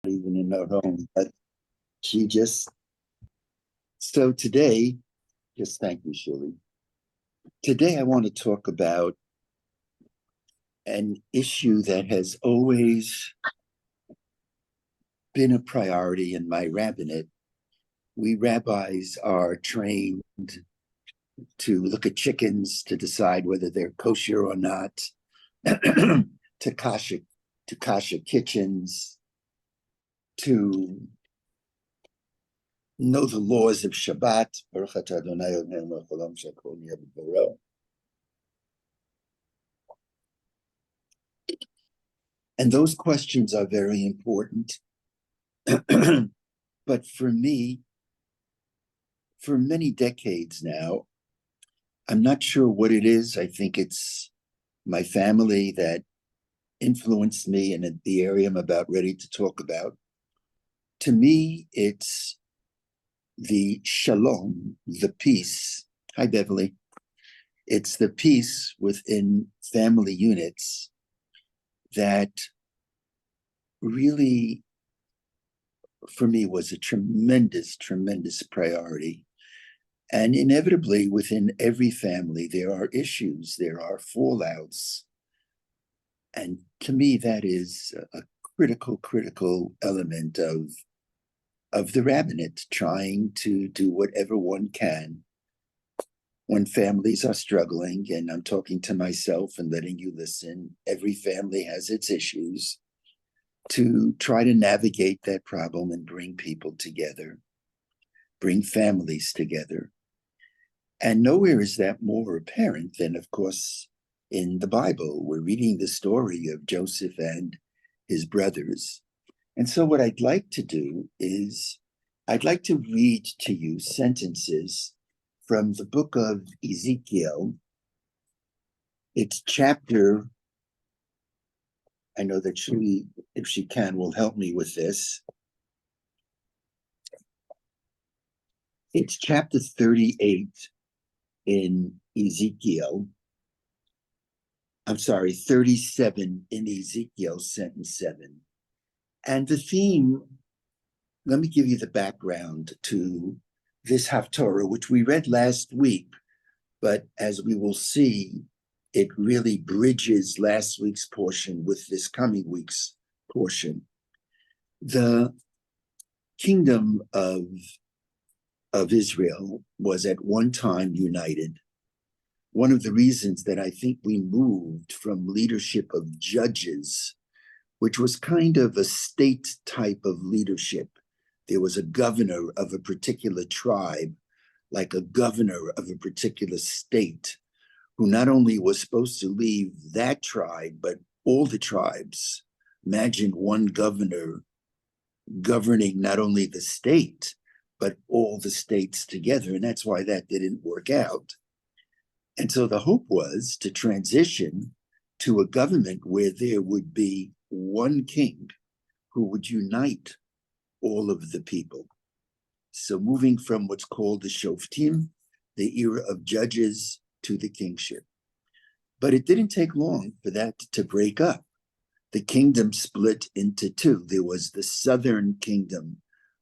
even in her home, but she just, so today, just thank you, Shirley. Today, I want to talk about an issue that has always been a priority in my rabbinate. We rabbis are trained to look at chickens to decide whether they're kosher or not, to kasha kitchens, to know the laws of Shabbat. And those questions are very important. But for me, for many decades now, I'm not sure what it is. I think it's my family that influenced me in the area I'm about ready to talk about. To me, it's the shalom, the peace. Hi, Beverly. It's the peace within family units that really, for me, was a tremendous, tremendous priority. And inevitably, within every family, there are issues, there are fallouts. And to me, that is a critical, critical element of the rabbinate, trying to do whatever one can when families are struggling. And I'm talking to myself and letting you listen. Every family has its issues, to try to navigate that problem and bring people together, bring families together. And nowhere is that more apparent than, of course, in the Bible. We're reading the story of Joseph and his brothers. And so what I'd like to do is I'd like to read to you sentences from the book of Ezekiel. It's chapter, I know that Shuli, if she can, will help me with this. It's chapter 38 in Ezekiel. I'm sorry, 37 in Ezekiel, sentence 7. And the theme, let me give you the background to this Haftorah, which we read last week, but as we will see, it really bridges last week's portion with this coming week's portion. The kingdom of Israel was at one time united. One of the reasons that I think we moved from leadership of judges, which was kind of a state type of leadership. There was a governor of a particular tribe, like a governor of a particular state, who not only was supposed to lead that tribe, but all the tribes. Imagine one governor governing not only the state, but all the states together. And that's why that didn't work out. And so the hope was to transition to a government where there would be one king who would unite all of the people. So moving from what's called the Shoftim, the era of judges, to the kingship. But it didn't take long for that to break up. The kingdom split into two. There was the southern kingdom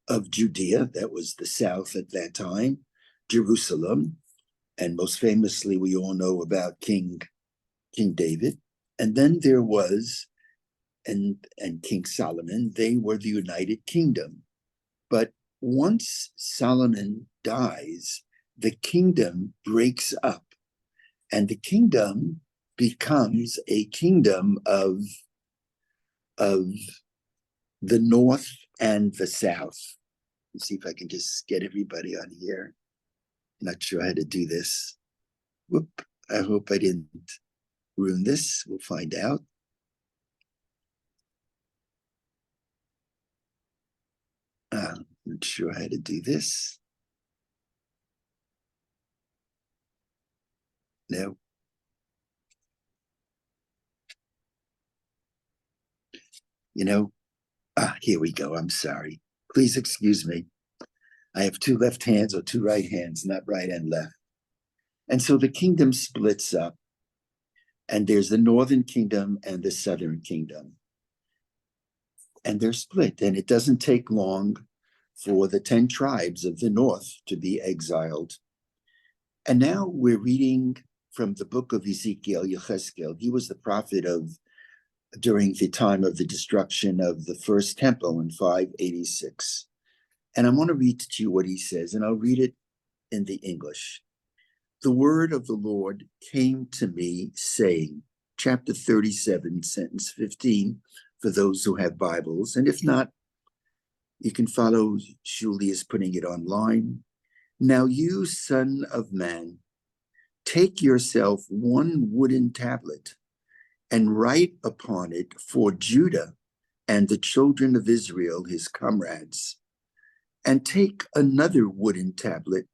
of Judea, that was the south at that time, Jerusalem, and most famously, we all know about King David. And then there was, and King Solomon, they were the United Kingdom. But once Solomon dies, the kingdom breaks up, and the kingdom becomes a kingdom of the north and the south. Let's see if I can just get everybody on here. Not sure how to do this. Whoop, I hope I didn't ruin this. We'll find out. Not sure how to do this. No. Here we go. I'm sorry. Please excuse me. I have two left hands or two right hands, not right and left. And so the kingdom splits up, and there's the northern kingdom and the southern kingdom. and they're split. And it doesn't take long for the 10 tribes of the north to be exiled. And now we're reading from the book of Ezekiel, Yechezkel. He was the prophet of during the time of the destruction of the first temple in 586. And I want to read to you what he says, and I'll read it in the English. The word of the Lord came to me saying, chapter 37, sentence 15, for those who have Bibles. And if not, you can follow, Julie is putting it online. Now you, son of man, take yourself one wooden tablet and write upon it for Judah and the children of Israel, his comrades, and take another wooden tablet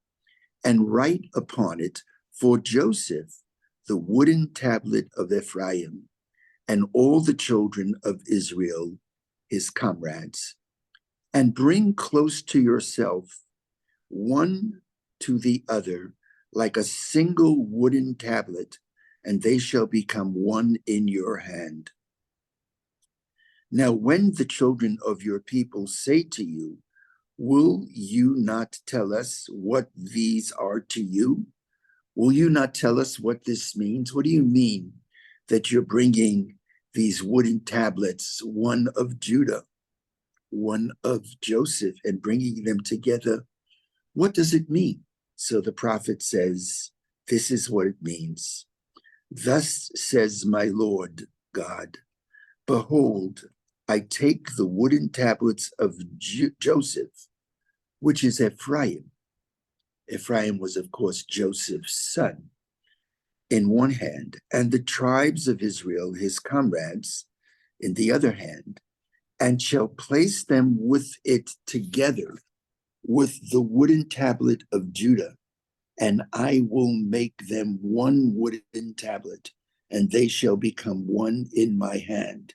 and write upon it for Joseph, the wooden tablet of Ephraim, and all the children of Israel, his comrades, and bring close to yourself one to the other like a single wooden tablet, and they shall become one in your hand. Now, when the children of your people say to you, will you not tell us what these are to you? Will you not tell us what this means? What do you mean that you're bringing these wooden tablets, one of Judah, one of Joseph, and bringing them together? What does it mean? So the prophet says, this is what it means. Thus says my Lord God, behold, I take the wooden tablets of Joseph, which is Ephraim. Ephraim was, of course, Joseph's son, in one hand, and the tribes of Israel, his comrades, in the other hand, and shall place them with it together with the wooden tablet of Judah, and I will make them one wooden tablet, and they shall become one in my hand.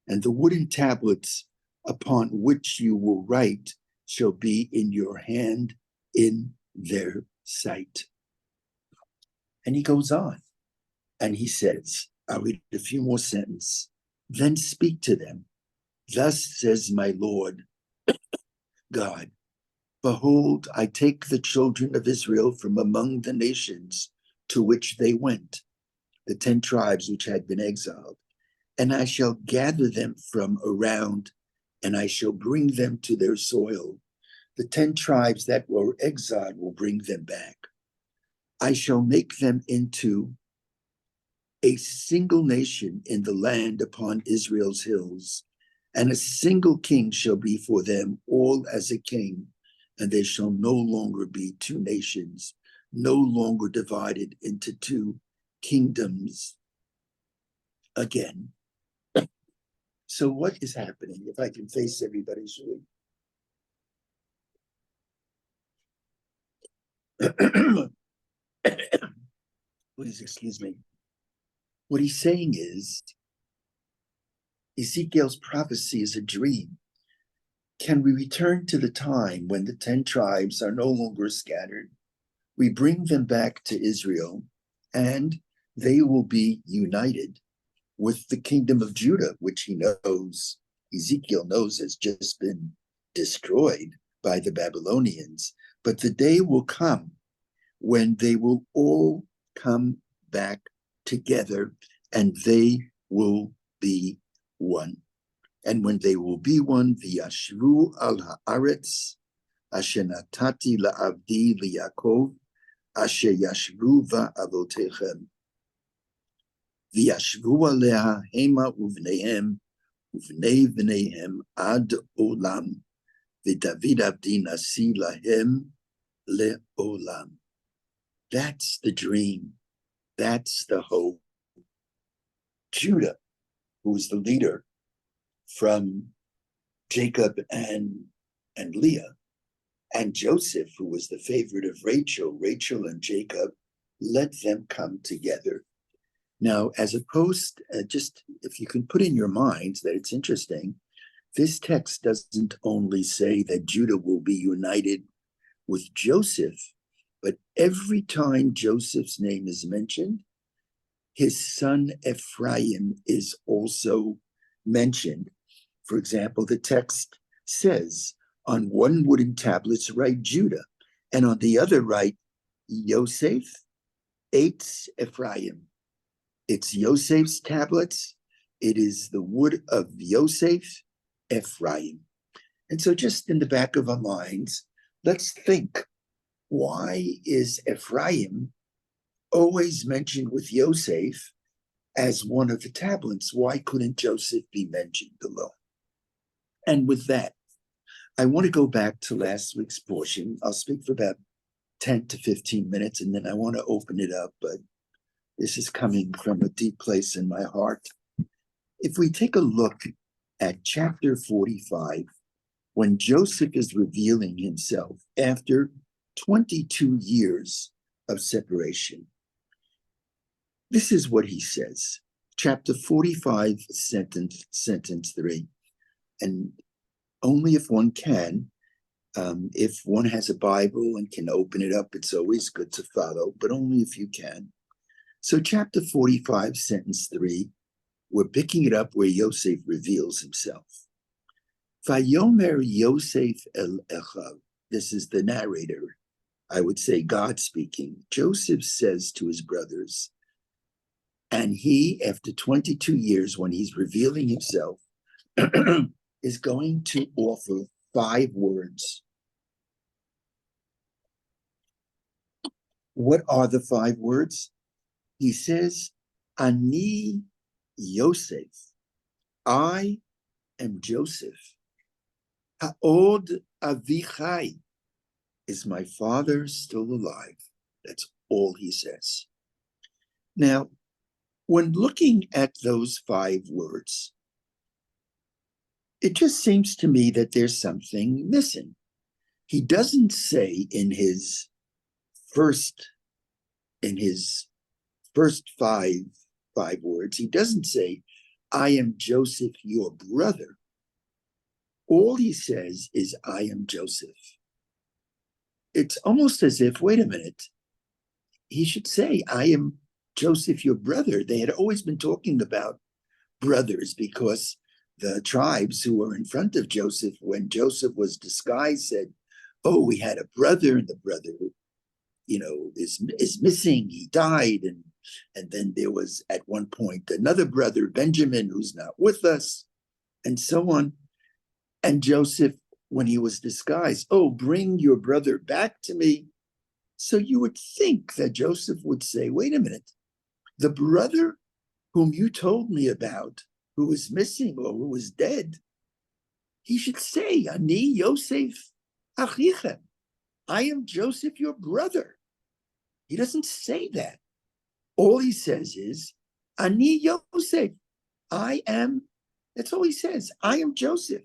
And the wooden tablets upon which you will write shall be in your hand in their sight. And he goes on, and he says, I'll read a few more sentences. Then speak to them. Thus says my Lord God, behold, I take the children of Israel from among the nations to which they went, the 10 tribes which had been exiled, and I shall gather them from around, and I shall bring them to their soil. The 10 tribes that were exiled will bring them back. I shall make them into a single nation in the land upon Israel's hills, and a single king shall be for them all as a king, and they shall no longer be 2 nations, no longer divided into 2 kingdoms again. So what is happening? If I can face everybody, Julie. Please excuse me. What he's saying is, Ezekiel's prophecy is a dream. Can we return to the time when the 10 tribes are no longer scattered? We bring them back to Israel, and they will be united with the kingdom of Judah, which Ezekiel knows has just been destroyed by the Babylonians. But the day will come when they will all come back together, and they will be one. And when they will be one, v'yashvu al haaretz asher natati la'avdi liYaakov asher yashvu va'avotechem v'yashvu alea hema uvneihem uvnei vneihem ad olam v'David avdi nasi lahem le'olam. That's the dream. That's the hope. Judah, who was the leader from Jacob and Leah, and Joseph, who was the favorite of Rachel and Jacob, let them come together. Now, as opposed, just if you can put in your minds that it's interesting, this text doesn't only say that Judah will be united with Joseph, but every time Joseph's name is mentioned, his son Ephraim is also mentioned. For example, the text says, on one wooden tablet write Judah, and on the other write Yosef, Eitz Ephraim. It's Yosef's tablets. It is the wood of Yosef, Ephraim. And so just in the back of our minds, let's think, why is Ephraim always mentioned with Yosef as one of the tablets? Why couldn't Joseph be mentioned alone? And with that, I want to go back to last week's portion. I'll speak for about 10 to 15 minutes, and then I want to open it up, but this is coming from a deep place in my heart. If we take a look at chapter 45, when Joseph is revealing himself after 22 years of separation, this is what he says. Chapter 45, sentence 3. And only if one can, if one has a Bible and can open it up, it's always good to follow, but only if you can. So chapter 45, sentence 3, we're picking it up where Yosef reveals himself. Vayomer Yosef el Echav. This is the narrator. I would say God speaking. Joseph says to his brothers, and he, after 22 years, when he's revealing himself, is going to offer 5 words. What are the 5 words? He says, Ani Yosef. I am Joseph. Ha'od Avichai. Is my father still alive? That's all he says. Now, when looking at those 5 words, it just seems to me that there's something missing. He doesn't say in his first five words, he doesn't say, I am Joseph, your brother. All he says is, I am Joseph. It's almost as if, wait a minute, he should say, I am Joseph, your brother. They had always been talking about brothers because the tribes who were in front of Joseph, when Joseph was disguised, said, oh, we had a brother, and the brother, is missing. He died. And then there was at one point another brother, Benjamin, who's not with us, and so on. And Joseph, when he was disguised, oh, bring your brother back to me. So you would think that Joseph would say, wait a minute, the brother whom you told me about, who was missing or who was dead, he should say, Ani Yosef Achichem. I am Joseph, your brother. He doesn't say that. All he says is, Ani Yosef. I am, that's all he says. I am Joseph.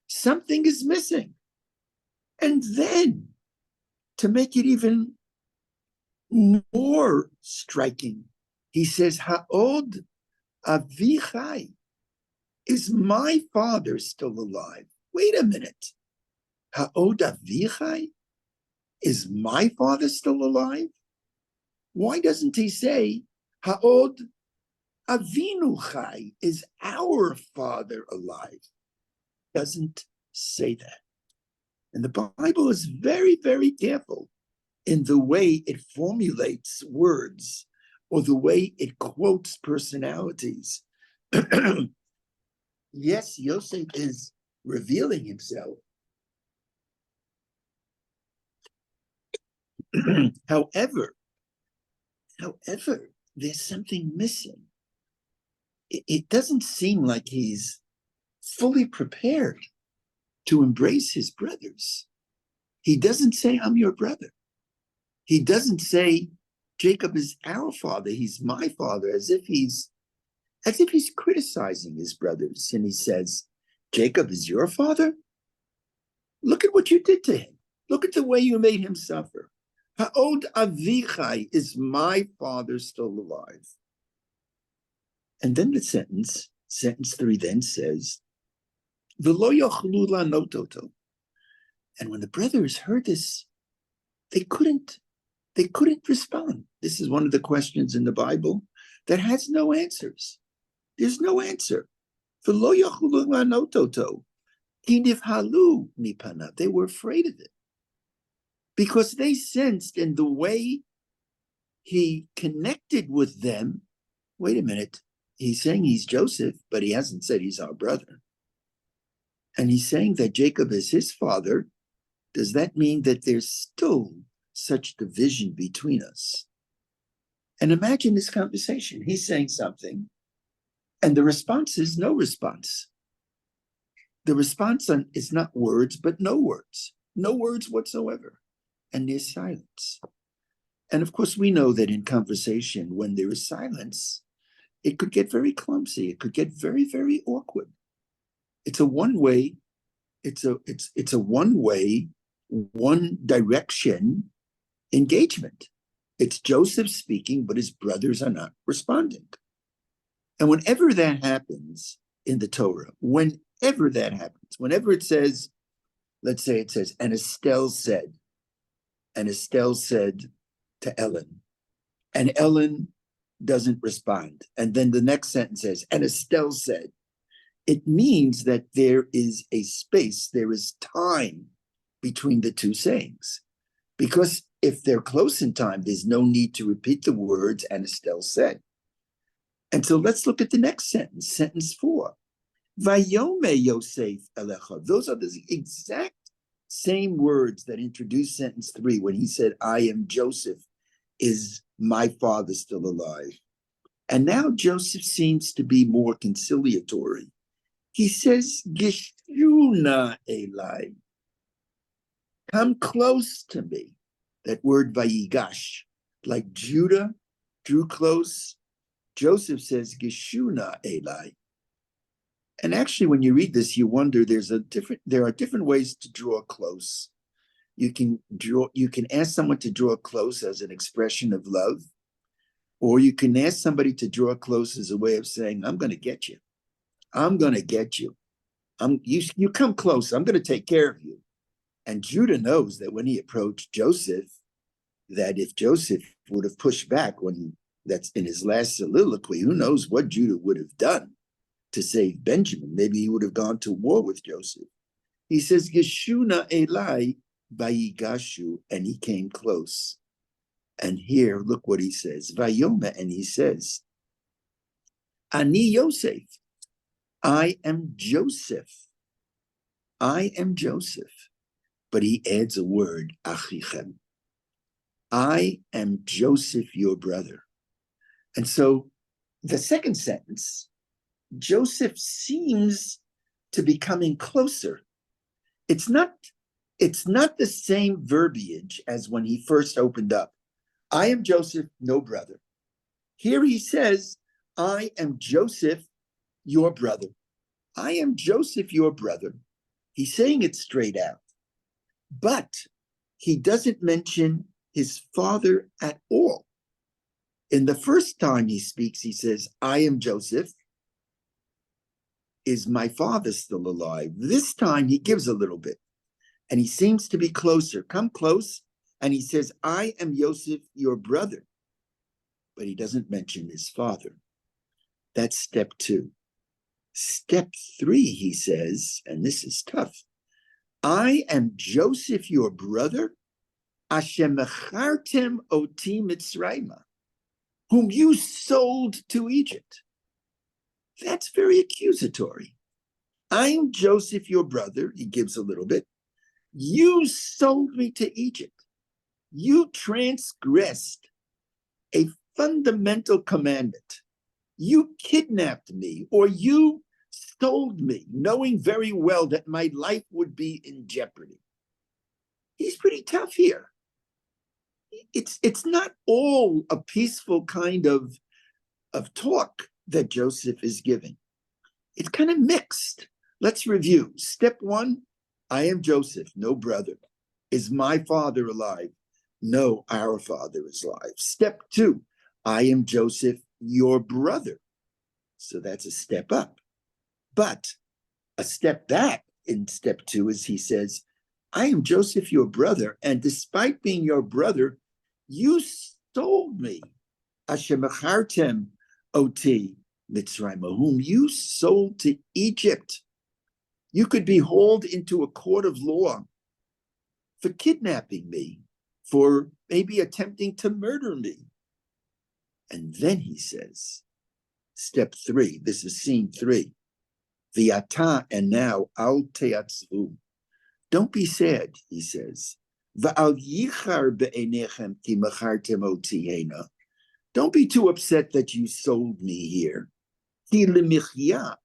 Something is missing. And then, to make it even more striking, he says, Ha'od Avichai. Is my father still alive? Wait a minute. Ha'od Avichai? Is my father still alive? Why doesn't he say, Ha'od Avinu Chai? Is our father alive? Doesn't say that. And the Bible is very, very careful in the way it formulates words or the way it quotes personalities. Yes, Yosef is revealing himself. However, there's something missing. It doesn't seem like he's fully prepared to embrace his brothers. He doesn't say, I'm your brother. He doesn't say, Jacob is our father, he's my father, as if he's criticizing his brothers. And he says, Jacob is your father? Look at what you did to him. Look at the way you made him suffer. Ha'od Avichai, is my father still alive? And then the sentence 3 then says, V'lo yochlu la'anototo. And when the brothers heard this, they couldn't respond. This is one of the questions in the Bible that has no answers. There's no answer. V'lo yachulu la'anot oto, ki nivhalu mipanav. They were afraid of it because they sensed in the way he connected with them. Wait a minute. He's saying he's Joseph, but he hasn't said he's our brother. And he's saying that Jacob is his father. Does that mean that there's still such division between us? And imagine this conversation. He's saying something, and the response is no response. The response is not words, but no words whatsoever. And there's silence. And of course, we know that in conversation, when there is silence, it could get very clumsy. It could get very, very awkward. It's a one-way, it's a one-way, one direction engagement. It's Joseph speaking, but his brothers are not responding. And whenever that happens in the Torah, whenever that happens, whenever it says, let's say it says, and Estelle said to Ellen, and Ellen doesn't respond. And then the next sentence says, and Estelle said, it means that there is a space, there is time between the two sayings. Because if they're close in time, there's no need to repeat the words, and Estelle said. And so let's look at the next sentence, sentence 4. Vayome Yosef elecha. Those are the exact same words that introduce sentence 3 when he said, I am Joseph. Is my father still alive? And now Joseph seems to be more conciliatory. He says, Gishuna Elai. Come close to me. That word vayigash, like Judah drew close. Joseph says, Gishuna Elai. And actually, when you read this, you wonder there are different ways to draw close. You can ask someone to draw close as an expression of love, or you can ask somebody to draw close as a way of saying, I'm going to get you. I'm going to get you. You come close. I'm going to take care of you. And Judah knows that when he approached Joseph, that if Joseph would have pushed back that's in his last soliloquy, who knows what Judah would have done to save Benjamin. Maybe he would have gone to war with Joseph. He says, Yeshuna Elai Vayigashu, and he came close. And here, look what he says. Vayoma, and he says, Ani Yosef. I am Joseph. I am Joseph. But he adds a word, Achichem. I am Joseph, your brother. And so the second sentence, Joseph seems to be coming closer. It's not the same verbiage as when he first opened up. I am Joseph, no brother. Here he says, I am Joseph, your brother. I am Joseph, your brother. He's saying it straight out. But he doesn't mention his father at all. In the first time he speaks, he says, I am Joseph. Is my father still alive? This time he gives a little bit. And he seems to be closer. Come close. And he says, I am Joseph, your brother. But he doesn't mention his father. That's step 2. Step 3, he says, and this is tough. I am Joseph, your brother, Ashem mechartem oti Mitzrayma, whom you sold to Egypt. That's very accusatory. I am Joseph, your brother, he gives a little bit. You sold me to Egypt. You transgressed a fundamental commandment. You kidnapped me, or you stole me, knowing very well that my life would be in jeopardy. He's pretty tough here. It's not all a peaceful kind of talk that Joseph is giving. It's kind of mixed. Let's review. Step 1, I am Joseph, no brother. Is my father alive? No, our father is alive. Step 2, I am Joseph, your brother. So that's a step up. But a step back in step 2 is he says, I am Joseph, your brother, and despite being your brother, you sold me. Ashem achartem oti Mitzrayim, whom you sold to Egypt. You could be hauled into a court of law for kidnapping me, for maybe attempting to murder me. And then he says, step 3, this is scene 3. V'ata, and now, al teatzvu. Don't be sad, he says. V'al yichar be'enechem ki machartem oti hena. Don't be too upset that you sold me here. Ki lemichya,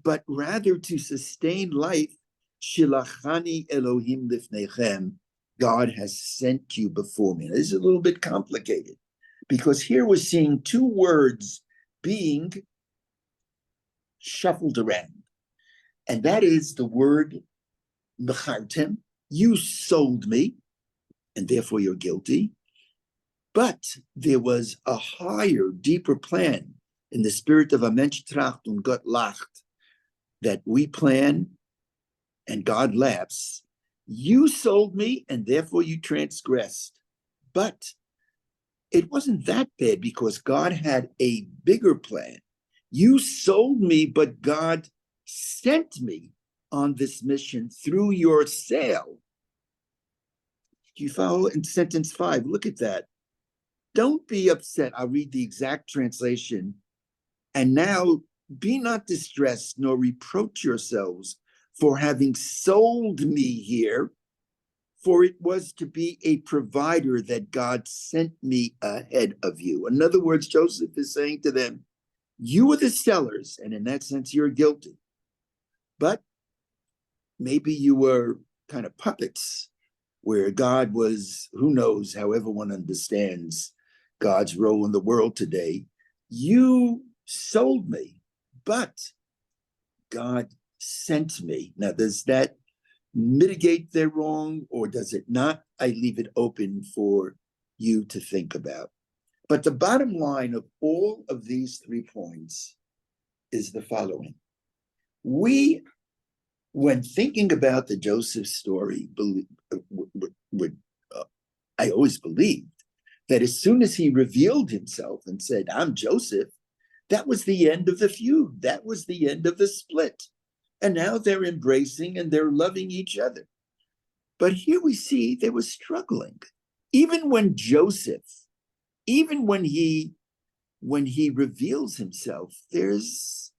but rather to sustain life, shilachani Elohim lifnechem. God has sent you before me. This is a little bit complicated because here we're seeing 2 words being shuffled around. And that is the word mechartem. You sold me, and therefore you're guilty. But there was a higher, deeper plan in the spirit of a Mensch tracht und Gott lacht, that we plan and God laughs. You sold me, and therefore you transgressed. But it wasn't that bad because God had a bigger plan. You sold me, but God sent me on this mission through your sale. Do you follow in sentence 5? Look at that. Don't be upset. I'll read the exact translation. And now be not distressed, nor reproach yourselves for having sold me here, for it was to be a provider that God sent me ahead of you. In other words, Joseph is saying to them, you were the sellers, and in that sense, you're guilty. But maybe you were kind of puppets where God was, who knows, however one understands God's role in the world today. You sold me, but God sent me. Now, does that mitigate their wrong or does it not? I leave it open for you to think about. But the bottom line of all of these 3 points is the following. We, when thinking about the Joseph story, I always believed that as soon as he revealed himself and said, I'm Joseph, that was the end of the feud. That was the end of the split. And now they're embracing and they're loving each other. But here we see they were struggling. Even when Joseph, even when he reveals himself, it's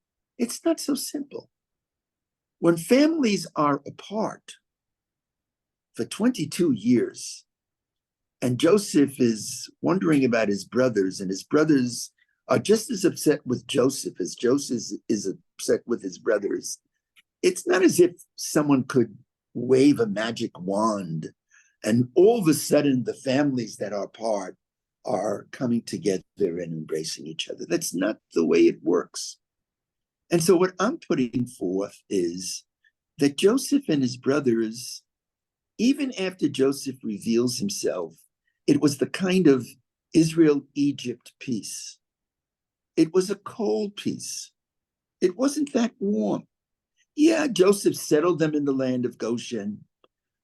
not so simple. When families are apart for 22 years, and Joseph is wondering about his brothers, and his brothers are just as upset with Joseph as Joseph is upset with his brothers, it's not as if someone could wave a magic wand and all of a sudden the families that are apart are coming together and embracing each other. That's not the way it works. And so what I'm putting forth is that Joseph and his brothers, even after Joseph reveals himself, it was the kind of Israel-Egypt peace. It was a cold peace. It wasn't that warm. Yeah, Joseph settled them in the land of Goshen,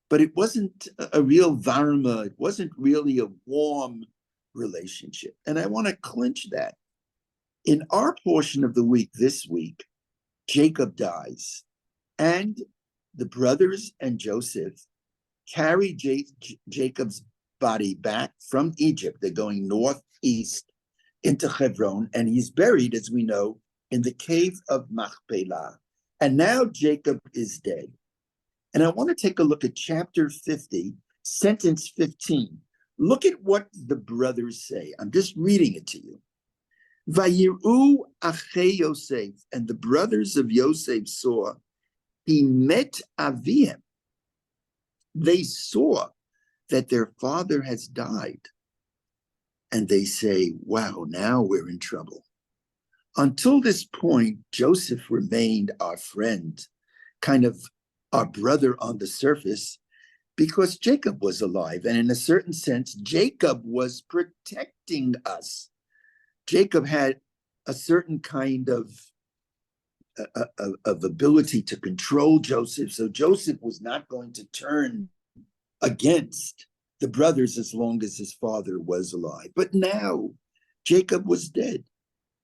but it wasn't a real varma. It wasn't really a warm relationship. And I want to clinch that. In our portion of the week this week, Jacob dies, and the brothers and Joseph carry Jacob's body back from Egypt. They're going northeast into Hebron, and he's buried, as we know, in the cave of Machpelah. And now Jacob is dead. And I want to take a look at chapter 50, sentence 15. Look at what the brothers say. I'm just reading it to you. Vayiru achei Yosef, and the brothers of Yosef saw, he met Avihem. They saw that their father has died. And they say, wow, now we're in trouble. Until this point, Joseph remained our friend, kind of our brother on the surface, because Jacob was alive. And in a certain sense, Jacob was protecting us. Jacob had a certain kind of ability to control Joseph. So Joseph was not going to turn against the brothers as long as his father was alive. But now Jacob was dead.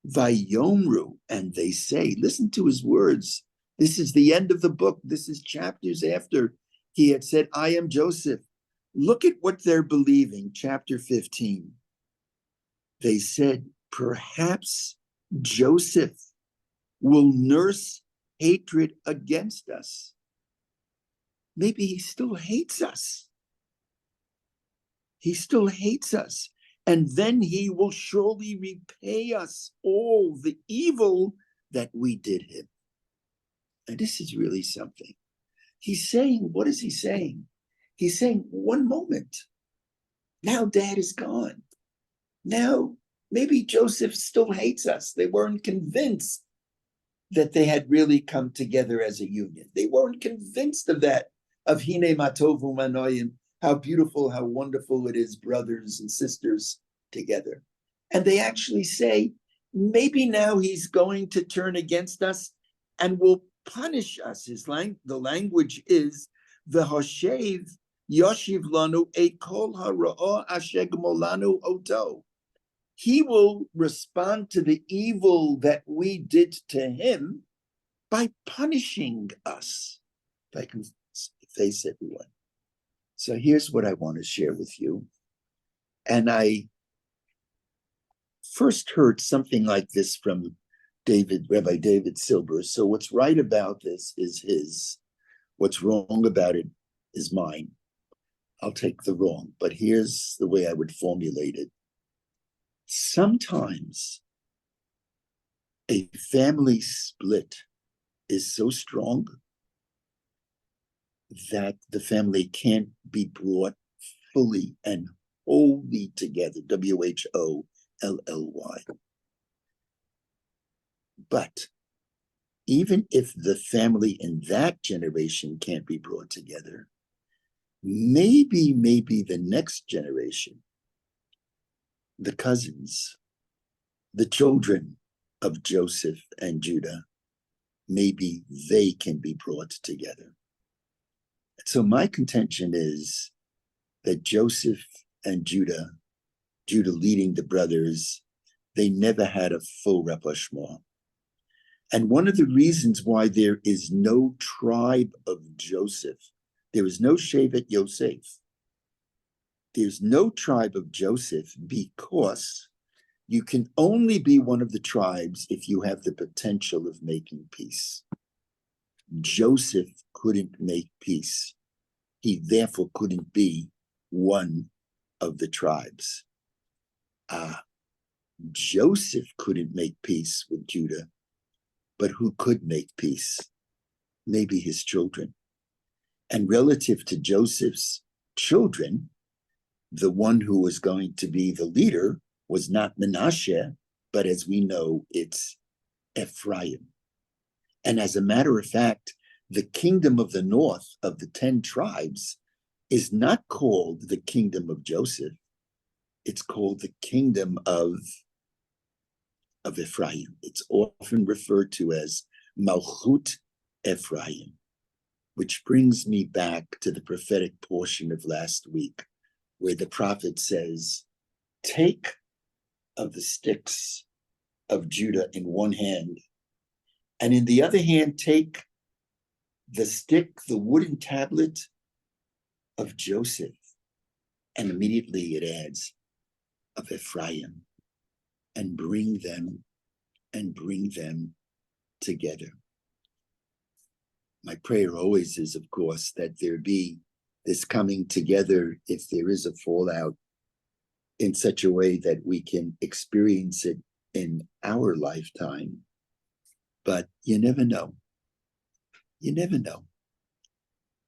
Vayomru, and they say, listen to his words. This is the end of the book. This is chapters after he had said, I am Joseph. Look at what they're believing, chapter 15. They said, perhaps Joseph will nurse hatred against us. Maybe he still hates us. He still hates us. And then he will surely repay us all the evil that we did him. And this is really something. He's saying, what is he saying? He's saying, one moment, now dad is gone. Now, maybe Joseph still hates us. They weren't convinced that they had really come together as a union. They weren't convinced of that, of Hine Matovu Manoyim, how beautiful, how wonderful it is, brothers and sisters together. And they actually say, maybe now he's going to turn against us and will punish us. The language is, V'hoshev yoshiv lanu et kol hara'ah asher gmolanu oto. He will respond to the evil that we did to him by punishing us. If I can face everyone. So here's what I want to share with you. And I first heard something like this from Rabbi David Silber. So what's right about this is his. What's wrong about it is mine. I'll take the wrong, but here's the way I would formulate it. Sometimes a family split is so strong that the family can't be brought fully and wholly together, WHOLLY. But even if the family in that generation can't be brought together, maybe the next generation, the cousins, the children of Joseph and Judah, maybe they can be brought together. So my contention is that Joseph and Judah leading the brothers, they never had a full rapprochement. And one of the reasons why there is no tribe of Joseph, there is no Shevet Yosef, there's no tribe of Joseph, because you can only be one of the tribes if you have the potential of making peace. Joseph couldn't make peace. He therefore couldn't be one of the tribes. Joseph couldn't make peace with Judah, but who could make peace? Maybe his children. And relative to Joseph's children, the one who was going to be the leader was not Menashe, but as we know, it's Ephraim. And as a matter of fact, the kingdom of the north of the 10 tribes is not called the kingdom of Joseph. It's called the kingdom of Ephraim. It's often referred to as Malchut Ephraim, which brings me back to the prophetic portion of last week, where the prophet says, take of the sticks of Judah in one hand, and in the other hand, take the stick, the wooden tablet of Joseph, and immediately it adds, of Ephraim, and bring them together. My prayer always is, of course, that there be this coming together, if there is a fallout, in such a way that we can experience it in our lifetime. But you never know. You never know.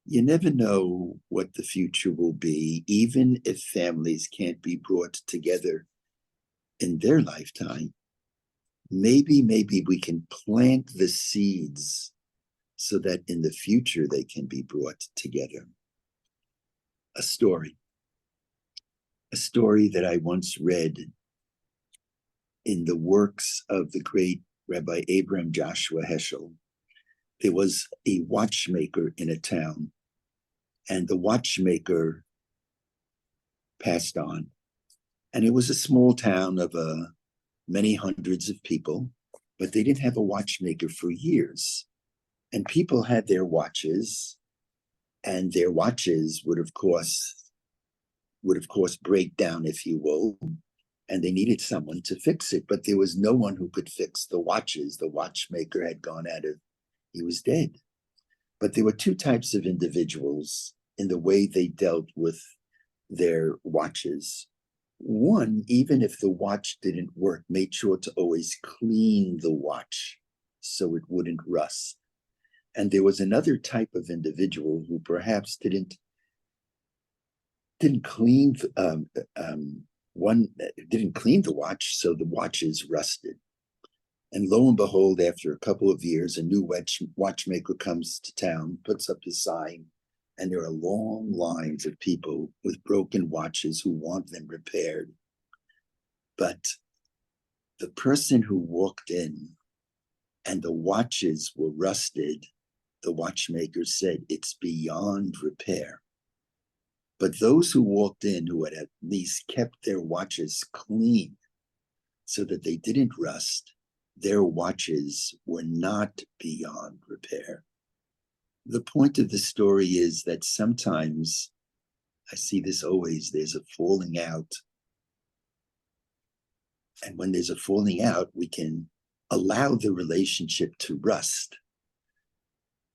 You never know what the future will be, even if families can't be brought together in their lifetime. Maybe we can plant the seeds so that in the future they can be brought together. A story that I once read in the works of the great Rabbi Abraham Joshua Heschel. There was a watchmaker in a town, and the watchmaker passed on. And it was a small town of a many hundreds of people, but they didn't have a watchmaker for years. And people had their watches, and their watches would of course break down, if you will, and they needed someone to fix it, but there was no one who could fix the watches. The watchmaker had gone out of, he was dead. But there were two types of individuals in the way they dealt with their watches. One, even if the watch didn't work, made sure to always clean the watch so it wouldn't rust. And there was another type of individual who perhaps didn't clean one didn't clean the watch, so the watches rusted. And lo and behold, after a couple of years, a new watchmaker comes to town, puts up his sign, and there are long lines of people with broken watches who want them repaired. But the person who walked in and the watches were rusted, the watchmaker said, it's beyond repair. But those who walked in who had at least kept their watches clean so that they didn't rust, their watches were not beyond repair. The point of the story is that sometimes, I see this always, there's a falling out. And when there's a falling out, we can allow the relationship to rust.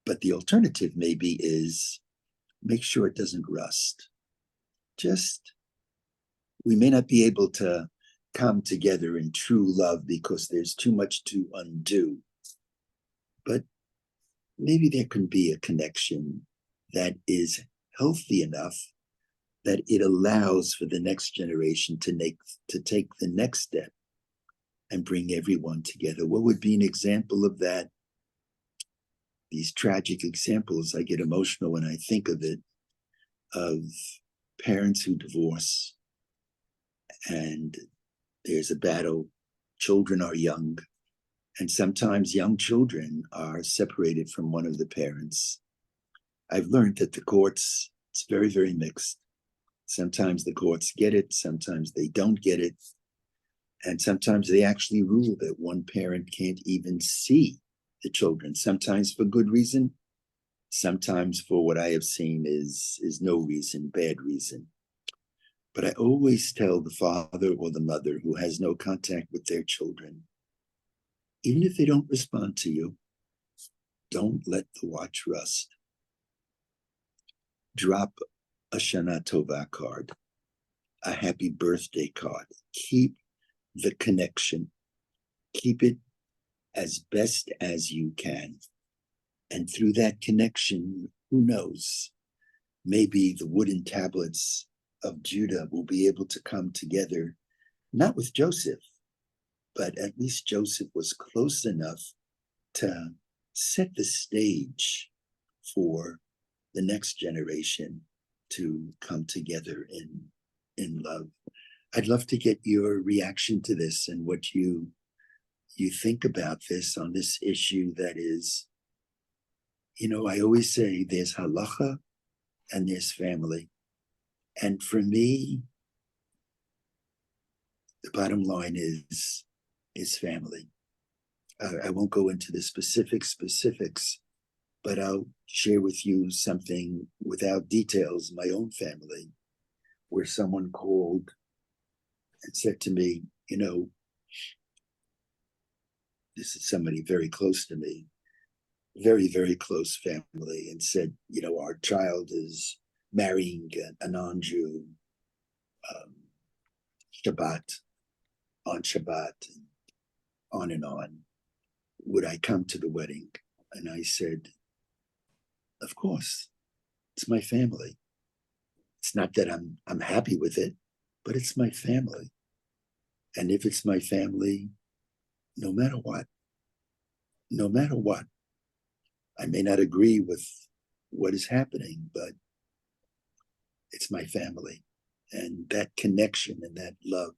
But the alternative maybe is make sure it doesn't rust. We may not be able to come together in true love because there's too much to undo, but maybe there can be a connection that is healthy enough that it allows for the next generation to take the next step and bring everyone together. What would be an example of that? These tragic examples, I get emotional when I think of it, of parents who divorce, and there's a battle. Children are young, and sometimes young children are separated from one of the parents. I've learned that the courts, it's very, very mixed. Sometimes the courts get it, sometimes they don't get it, and sometimes they actually rule that one parent can't even see the children, sometimes for good reason, sometimes for what I have seen is no reason, bad reason. But I always tell the father or the mother who has no contact with their children, even if they don't respond to you, don't let the watch rust. Drop a Shana Tova card, a happy birthday card. Keep the connection. Keep it as best as you can. And through that connection, who knows, maybe the wooden tablets of Judah will be able to come together, not with Joseph, but at least Joseph was close enough to set the stage for the next generation to come together in love. I'd love to get your reaction to this and what you think about this on this issue that is, I always say there's halacha and there's family. And for me, the bottom line is family. I won't go into the specifics, but I'll share with you something without details, my own family, where someone called and said to me, this is somebody very close to me, very, very close family, and said, our child is marrying a non-Jew, Shabbat, and on and on. Would I come to the wedding? And I said, of course, it's my family. It's not that I'm happy with it, but it's my family. And if it's my family, no matter what, I may not agree with what is happening, but it's my family. And that connection and that love